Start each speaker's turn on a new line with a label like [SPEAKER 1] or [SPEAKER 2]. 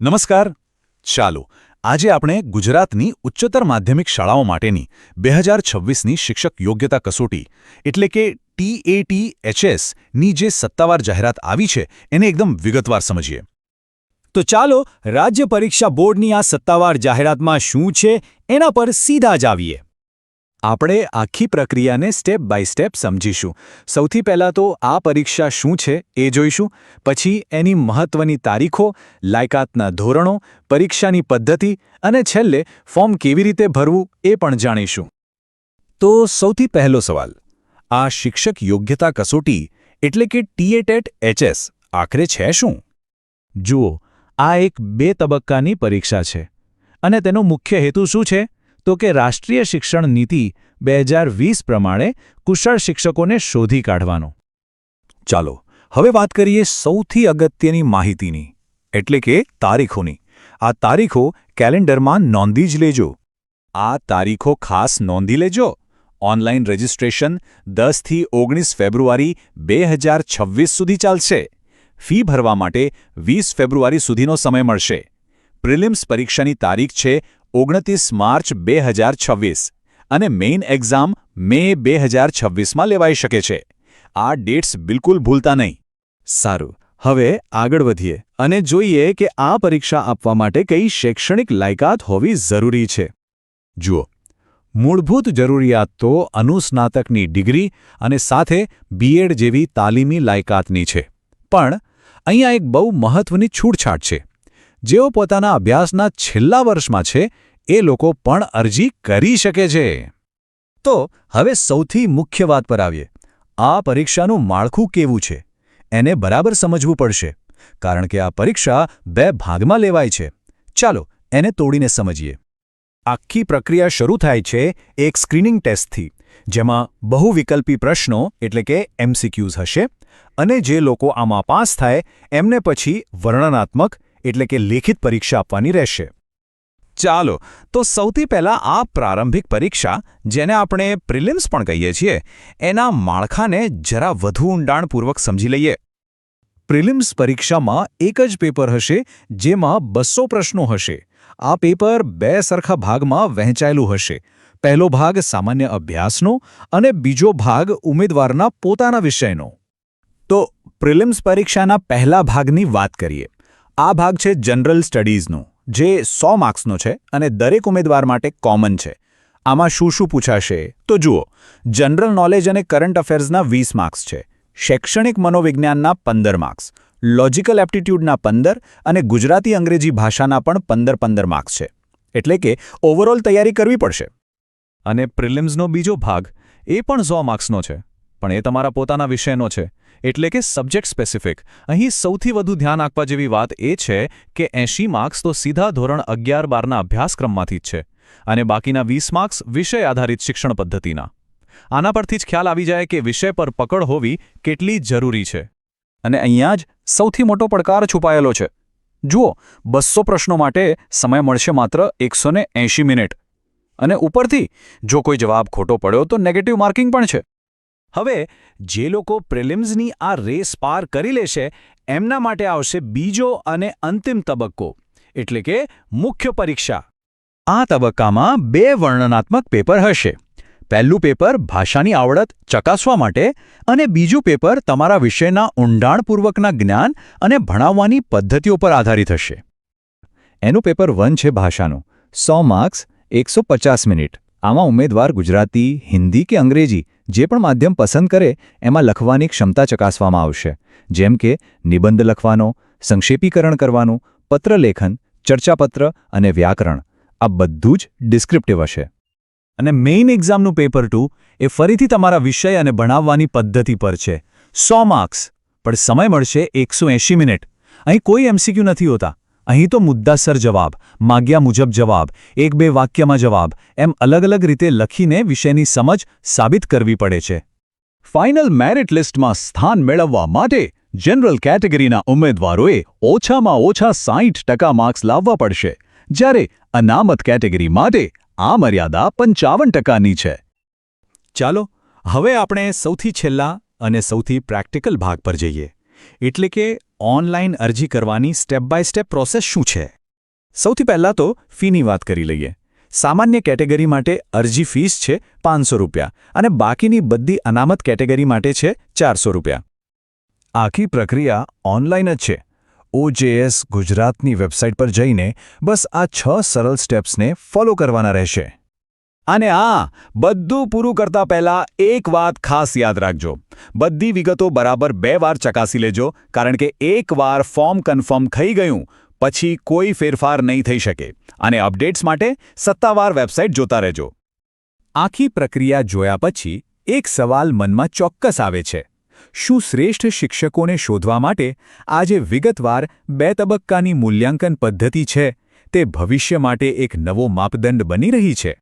[SPEAKER 1] નમસ્કાર. ચાલો આજે આપણે ગુજરાતની ઉચ્ચતર માધ્યમિક શાળાઓ માટેની 2026ની શિક્ષક યોગ્યતા કસોટી એટલે કે TAT-HS ની જે સત્તાવાર જાહેરાત આવી છે એને એકદમ વિગતવાર સમજીએ.
[SPEAKER 2] તો ચાલો રાજ્ય પરીક્ષા બોર્ડની આ સત્તાવાર જાહેરાતમાં શું છે એના પર સીધા જ આવીએ. આપણે આખી પ્રક્રિયાને સ્ટેપ બાય સ્ટેપ સમજીશું. સૌથી પહેલાં તો આ પરીક્ષા શું છે એ જોઈશું, પછી એની મહત્વની તારીખો, લાયકાતના ધોરણો, પરીક્ષાની પદ્ધતિ અને છેલ્લે ફોર્મ કેવી રીતે ભરવું એ પણ જાણીશું.
[SPEAKER 1] તો સૌથી પહેલો સવાલ, આ શિક્ષક યોગ્યતા કસોટી એટલે કે TAT-HS આખરે છે શું?
[SPEAKER 2] જુઓ, આ એક 2 તબક્કાની પરીક્ષા છે અને તેનો મુખ્ય હેતુ શું છે તો કે રાષ્ટ્રીય શિક્ષણ નીતિ 2020 પ્રમાણે કુશળ શિક્ષકોને શોધી કાઢવાનો.
[SPEAKER 1] ચાલો હવે વાત કરીએ સૌથી અગત્યની માહિતીની એટલે કે તારીખોની. આ તારીખો કેલેન્ડરમાં નોંધી જ લેજો. આ તારીખો ખાસ નોંધી લેજો. ઓનલાઈન રજિસ્ટ્રેશન 10 થી 19 ફેબ્રુઆરી 2026 સુધી ચાલશે. ફી ભરવા માટે 20 ફેબ્રુઆરી સુધીનો સમય મળશે. પ્રિલિમ્સ પરીક્ષાની તારીખ છે 29 માર્ચ 2026 અને મેઇન એક્ઝામ મે 2026માં લેવાઈ શકે છે. આ ડેટ્સ બિલકુલ ભૂલતા નહીં.
[SPEAKER 2] સારું, હવે આગળ વધીએ અને જોઈએ કે આ પરીક્ષા આપવા માટે કઈ શૈક્ષણિક લાયકાત હોવી જરૂરી છે.
[SPEAKER 1] જુઓ, મૂળભૂત જરૂરિયાત તો અનુસ્નાતકની ડિગ્રી અને સાથે BEd જેવી તાલીમી લાયકાતની છે. પણ અહીંયા એક બહુ મહત્વની છૂટછાટ છે. જેઓ પોતાના અભ્યાસના છેલ્લા વર્ષમાં છે એ લોકો પણ અરજી કરી શકે છે.
[SPEAKER 2] તો હવે સૌથી મુખ્ય વાત પર આવીએ. આ પરીક્ષાનું માળખું કેવું છે એને બરાબર સમજવું પડશે, કારણ કે આ પરીક્ષા 2 ભાગમાં લેવાય છે. ચાલો એને તોડીને સમજીએ. આખી પ્રક્રિયા શરૂ થાય છે એક સ્ક્રીનિંગ ટેસ્ટથી, જેમાં બહુવિકલ્પી પ્રશ્નો એટલે કે MCQs હશે અને જે લોકો આમાં પાસ થાય એમને પછી વર્ણનાત્મક એટલે કે લેખિત પરીક્ષા આપવાની રહેશે. ચાલો તો સૌથી પહેલાં આ પ્રારંભિક પરીક્ષા, જેને આપણે પ્રિલિમ્સ પણ કહીએ છીએ, એના માળખાને જરા વધુ ઊંડાણપૂર્વક સમજી લઈએ. પ્રિલિમ્સ પરીક્ષામાં એક જ પેપર હશે જેમાં 200 પ્રશ્નો હશે. આ પેપર 2 સરખા ભાગમાં વહેંચાયેલું હશે. પહેલો ભાગ સામાન્ય અભ્યાસનો અને બીજો ભાગ ઉમેદવારના પોતાના વિષયનો. તો પ્રિલિમ્સ પરીક્ષાના પહેલા ભાગની વાત કરીએ. આ ભાગ છે જનરલ સ્ટડીઝનો, જે 100 માર્ક્સનો છે અને દરેક ઉમેદવાર માટે કોમન છે. આમાં શું શું પૂછાશે તો જુઓ, જનરલ નોલેજ અને કરંટ અફેર્સના 20 માર્ક્સ છે, શૈક્ષણિક મનોવિજ્ઞાનના 15 માર્ક્સ, લોજિકલ એપ્ટિટ્યૂડના 15 અને ગુજરાતી અંગ્રેજી ભાષાના પણ 15 માર્ક્સ છે. એટલે કે ઓવરઓલ તૈયારી કરવી પડશે. અને પ્રિલિમ્સનો બીજો ભાગ એ પણ 100 માર્ક્સનો છે, પણ એ તમારા પોતાના વિષયનો છે, એટલે કે સબ્જેક્ટ સ્પેસિફિક. અહીં સૌથી વધુ ધ્યાન આપવા જેવી વાત એ છે કે 80 માર્ક્સ તો સીધા ધોરણ 11-12ના અભ્યાસક્રમમાંથી જ છે અને બાકીના 20 માર્ક્સ વિષય આધારિત શિક્ષણ પદ્ધતિના. આના પરથી જ ખ્યાલ આવી જાય કે વિષય પર પકડ હોવી કેટલી જરૂરી છે. અને અહીંયા જ સૌથી મોટો પડકાર છુપાયેલો છે. જુઓ, 200 પ્રશ્નો માટે સમય મળશે માત્ર 180 મિનિટ. અને ઉપરથી જો કોઈ જવાબ ખોટો પડ્યો તો નેગેટિવ માર્કિંગ પણ છે. હવે જે લોકો પ્રિલિમ્સની આ રેસ પાર કરી લેશે એમના માટે આવશે બીજો અને અંતિમ તબક્કો, એટલે કે મુખ્ય પરીક્ષા. આ તબક્કામાં 2 વર્ણનાત્મક પેપર હશે. પહેલું પેપર ભાષાની આવડત ચકાસવા માટે અને બીજું પેપર તમારા વિષયના ઊંડાણપૂર્વકના જ્ઞાન અને ભણાવવાની પદ્ધતિઓ પર આધારિત હશે. એનું પેપર 1 છે ભાષાનું, 100 માર્ક્સ, 150 મિનિટ. આમાં ઉમેદવાર ગુજરાતી, હિન્દી કે અંગ્રેજી જે પણ માધ્યમ પસંદ કરે એમાં લખવાની ક્ષમતા ચકાસવામાં આવશે, જેમ કે નિબંધ લખવાનો, સંક્ષેપીકરણ કરવાનું, પત્રલેખન, ચર્ચાપત્ર અને વ્યાકરણ. આ બધું જ ડિસ્ક્રિપ્ટિવ હશે. અને મેઇન એક્ઝામનું પેપર 2 એ ફરીથી તમારા વિષય અને ભણાવવાની પદ્ધતિ પર છે. 100 માર્ક્સ, પણ સમય મળશે 180 મિનિટ. અહીં કોઈ MCQ નથી હોતા. અહીં તો મુદ્દાસર જવાબ, માગ્યા મુજબ જવાબ, 1-2 વાક્યમાં જવાબ એમ અલગ અલગ રીતે લખીને વિષયની સમજ સાબિત કરવી પડે છે. ફાઇનલ મેરિટ લિસ્ટમાં સ્થાન મેળવવા માટે જનરલ કેટેગરીના ઉમેદવારોએ ઓછામાં ઓછા 60% માર્ક્સ લાવવા પડશે, જ્યારે અનામત કેટેગરી માટે આ મર્યાદા 55%ની છે. ચાલો હવે આપણે સૌથી છેલ્લા અને સૌથી પ્રેક્ટિકલ ભાગ પર જઈએ, એટલે કે
[SPEAKER 1] ઓનલાઈન અરજી કરવાની સ્ટેપ બાય સ્ટેપ પ્રોસેસ શું છે? સૌથી પહેલાં તો ફીની વાત કરી લઈએ. સામાન્ય કેટેગરી માટે અરજી ફીસ છે ₹500 અને બાકીની બધી અનામત કેટેગરી માટે છે ₹400. આખી પ્રક્રિયા ઓનલાઈન જ છે. OJS ગુજરાતની વેબસાઇટ પર જઈને બસ આ 6 સરળ સ્ટેપ્સને ફોલો કરવાના રહેશે. અને બધું પૂરું કરતા પહેલા એક વાત ખાસ યાદ રાખજો. બધી વિગતો બરાબર 2 વાર ચકાસી લેજો, કારણ કે એકવાર ફોર્મ કન્ફર્મ થઈ ગયું પછી કોઈ ફેરફાર નહીં થઈ શકે. અને અપડેટ્સ માટે સત્તાવાર વેબસાઇટ જોતા રહેજો. આખી પ્રક્રિયા જોયા પછી એક સવાલ મનમાં ચોક્કસ આવે છે. શું શ્રેષ્ઠ શિક્ષકોને શોધવા માટે આ જે વિગતવાર 2 તબક્કાની મૂલ્યાંકન પદ્ધતિ છે તે ભવિષ્ય માટે એક નવો માપદંડ બની રહી છે?